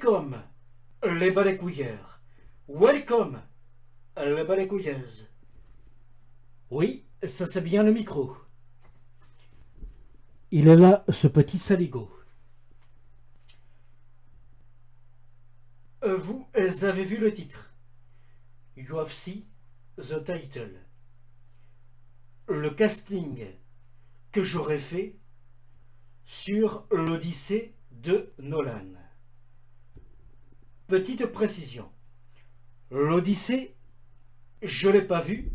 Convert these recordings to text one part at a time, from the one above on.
Welcome, les balais-couilleurs. Welcome, les balais-couilleuses. Oui, ça c'est bien le micro. Il est là, ce petit saligo. Vous avez vu le titre. You have seen the title. Le casting que j'aurais fait sur l'Odyssée de Nolan. Petite précision. L'Odyssée, je ne l'ai pas vu,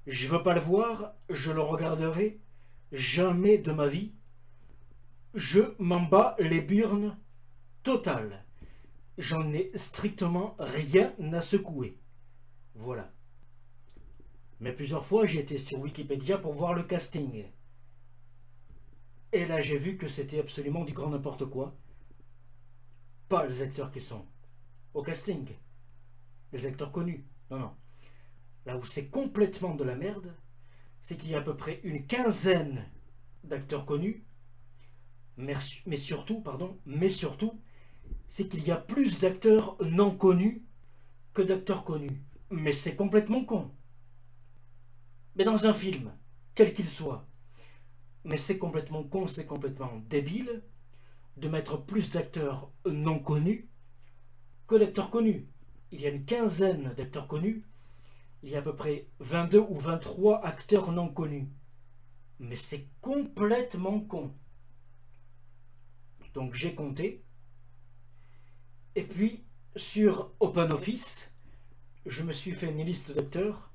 je ne veux pas le voir, je le regarderai jamais de ma vie. Je m'en bats les burnes totales. J'en ai strictement rien à secouer. Voilà. Mais plusieurs fois, j'ai été sur Wikipédia pour voir le casting. Et là, j'ai vu que c'était absolument du grand n'importe quoi. Pas les acteurs qui sont au casting. Les acteurs connus. Non, non. Là où c'est complètement de la merde, c'est qu'il y a à peu près une quinzaine d'acteurs connus. Mais surtout, c'est qu'il y a plus d'acteurs non connus que d'acteurs connus. Mais c'est complètement con. Mais dans un film, quel qu'il soit, mais c'est complètement con, c'est complètement débile de mettre plus d'acteurs non connus que d'acteurs connus. Il y a une quinzaine d'acteurs connus, il y a à peu près 22 ou 23 acteurs non connus. Mais c'est complètement con. Donc j'ai compté. Et puis, sur OpenOffice, je me suis fait une liste d'acteurs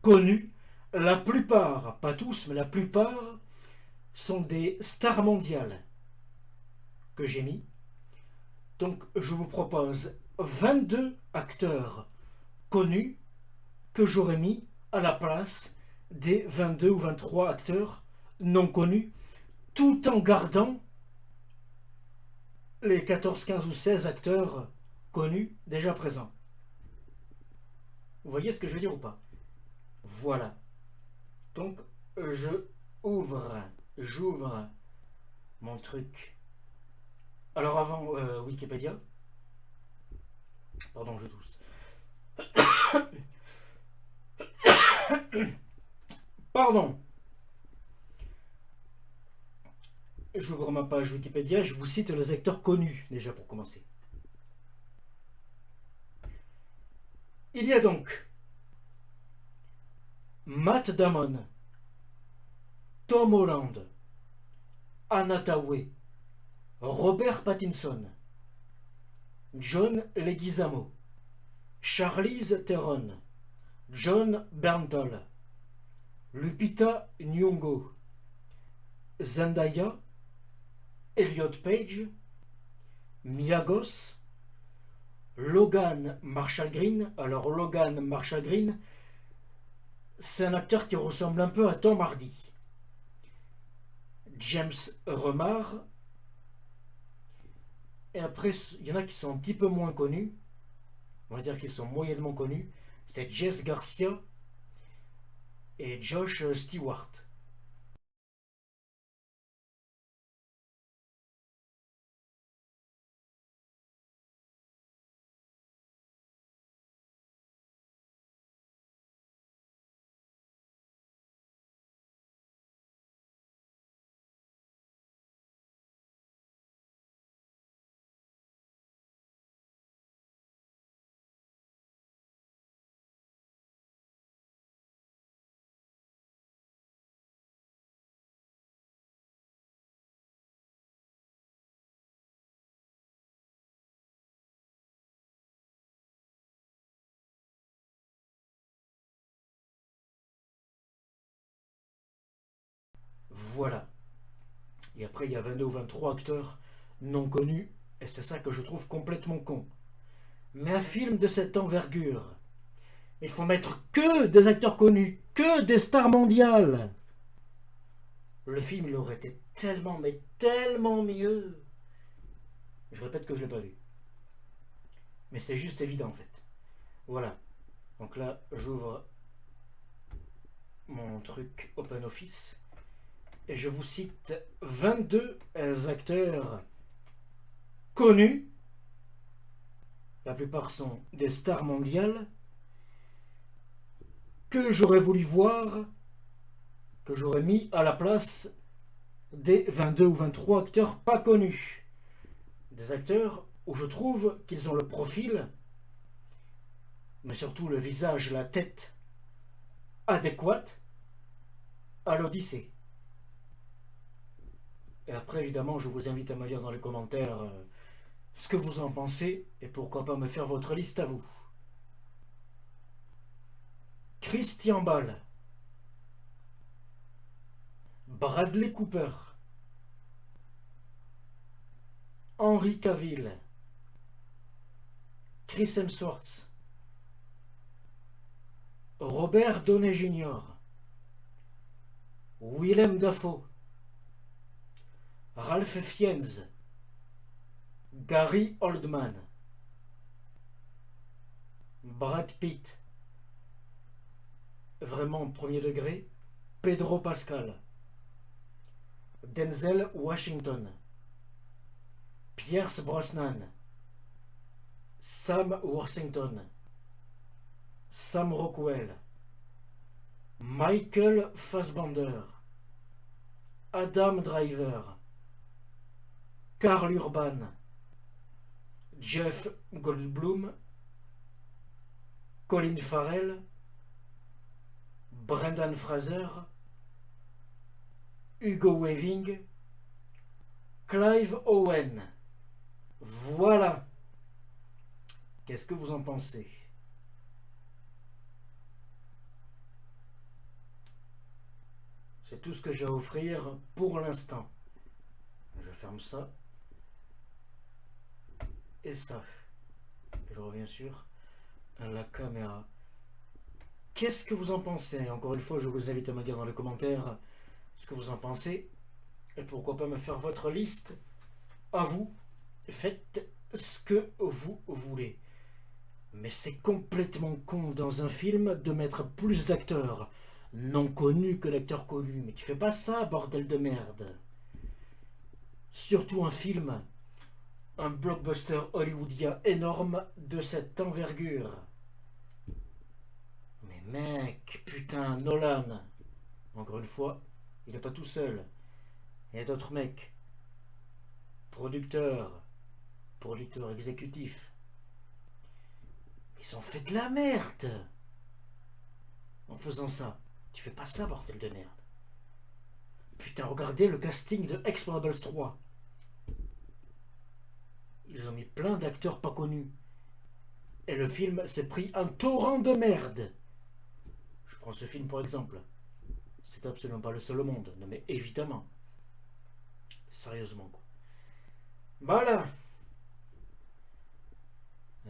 connus. La plupart, pas tous, mais la plupart, sont des stars mondiales que j'ai mis. Donc je vous propose 22 acteurs connus que j'aurais mis à la place des 22 ou 23 acteurs non connus, tout en gardant les 14, 15 ou 16 acteurs connus déjà présents. Vous voyez ce que je veux dire ou pas? Voilà. Donc j'ouvre mon truc. Alors avant Wikipédia, pardon, je tousse. Pardon. J'ouvre ma page Wikipédia, je vous cite les acteurs connus, déjà pour commencer. Il y a donc Matt Damon, Tom Holland, Anna Thaoué, Robert Pattinson, John Leguizamo, Charlize Theron, John Bernthal, Lupita Nyong'o, Zendaya, Elliot Page, Mia Goth, Logan Marshall Green. Alors Logan Marshall Green, c'est un acteur qui ressemble un peu à Tom Hardy. James Remar. Et après, il y en a qui sont un petit peu moins connus. On va dire qu'ils sont moyennement connus. C'est Jess Garcia et Josh Stewart. Voilà. Et après, il y a 22 ou 23 acteurs non connus. Et c'est ça que je trouve complètement con. Mais un film de cette envergure, il faut mettre que des acteurs connus, que des stars mondiales. Le film, il aurait été tellement, mais tellement mieux. Je répète que je ne l'ai pas vu. Mais c'est juste évident en fait. Voilà. Donc là, j'ouvre mon truc OpenOffice. Et je vous cite 22 acteurs connus La plupart sont des stars mondiales que j'aurais voulu voir, que j'aurais mis à la place des 22 ou 23 acteurs pas connus. Des acteurs où je trouve qu'ils ont le profil, mais surtout le visage, la tête adéquate à l'Odyssée. Et après, évidemment, je vous invite à me dire dans les commentaires ce que vous en pensez et pourquoi pas me faire votre liste à vous. Christian Bale, Bradley Cooper, Henry Cavill, Chris Hemsworth, Robert Downey Jr., Willem Dafoe, Ralph Fiennes, Gary Oldman, Brad Pitt, vraiment premier degré, Pedro Pascal, Denzel Washington, Pierce Brosnan, Sam Worthington, Sam Rockwell, Michael Fassbender, Adam Driver, Karl Urban, Jeff Goldblum, Colin Farrell, Brendan Fraser, Hugo Weaving, Clive Owen. Voilà. Qu'est-ce que vous en pensez? C'est tout ce que j'ai à offrir pour l'instant. Je ferme ça. Et ça. Je reviens sur la caméra. Qu'est-ce que vous en pensez? Encore une fois, je vous invite à me dire dans les commentaires ce que vous en pensez. Et pourquoi pas me faire votre liste à vous. Faites ce que vous voulez. Mais c'est complètement con dans un film de mettre plus d'acteurs non connus que d'acteurs connus. Mais tu fais pas ça, bordel de merde. Surtout un film, un blockbuster hollywoodien énorme de cette envergure. Mais mec, putain, Nolan. Encore une fois, il n'est pas tout seul. Il y a d'autres mecs. Producteurs exécutifs. Ils ont fait de la merde en faisant ça. Tu fais pas ça, bordel de merde. Putain, regardez le casting de Expendables 3. Ils ont mis plein d'acteurs pas connus. Et le film s'est pris un torrent de merde. Je prends ce film pour exemple. C'est absolument pas le seul au monde. Non mais évidemment. Sérieusement quoi. Voilà.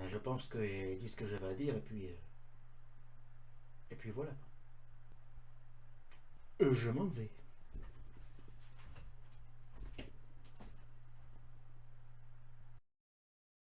Je pense que j'ai dit ce que j'avais à dire et puis voilà. Je m'en vais.